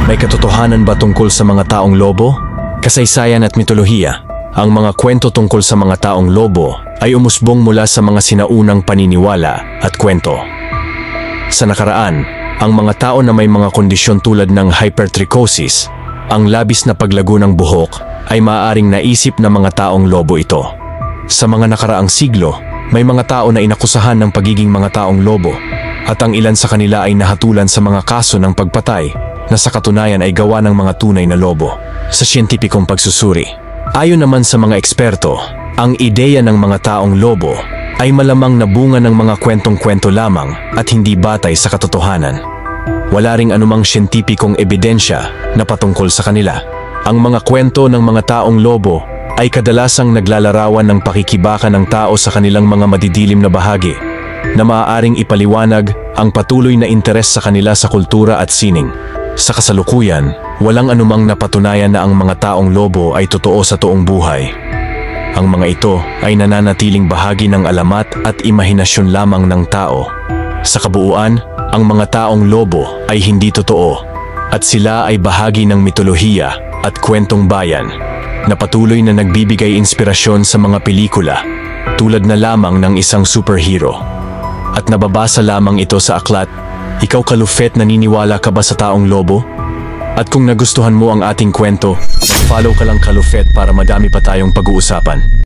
May katotohanan ba tungkol sa mga taong lobo? Kasaysayan at mitolohiya. Ang mga kwento tungkol sa mga taong lobo ay umusbong mula sa mga sinaunang paniniwala at kwento. Sa nakaraan, ang mga tao na may mga kondisyon tulad ng hypertrichosis, ang labis na paglago ng buhok, ay maaaring naisip na mga taong lobo ito. Sa mga nakaraang siglo, may mga tao na inakusahan ng pagiging mga taong lobo at ang ilan sa kanila ay nahatulan sa mga kaso ng pagpatay na sa katunayan ay gawa ng mga tunay na lobo. Sa siyentipikong pagsusuri, ayon naman sa mga eksperto, ang ideya ng mga taong lobo ay malamang na bunga ng mga kwentong-kwento lamang at hindi batay sa katotohanan. Wala ring anumang siyentipikong ebidensya na patungkol sa kanila. Ang mga kwento ng mga taong lobo ay kadalasang naglalarawan ng pakikibaka ng tao sa kanilang mga madidilim na bahagi na maaaring ipaliwanag ang patuloy na interes sa kanila sa kultura at sining. Sa kasalukuyan, walang anumang napatunayan na ang mga taong lobo ay totoo sa toong buhay. Ang mga ito ay nananatiling bahagi ng alamat at imahinasyon lamang ng tao. Sa kabuuan, ang mga taong lobo ay hindi totoo at sila ay bahagi ng mitolohiya at kwentong bayan na patuloy na nagbibigay inspirasyon sa mga pelikula tulad na lamang ng isang superhero. At nababasa lamang ito sa aklat. Ikaw Kalufet, naniniwala ka ba sa taong lobo? At kung nagustuhan mo ang ating kwento, follow ka lang Kalufet para madami pa tayong pag-uusapan.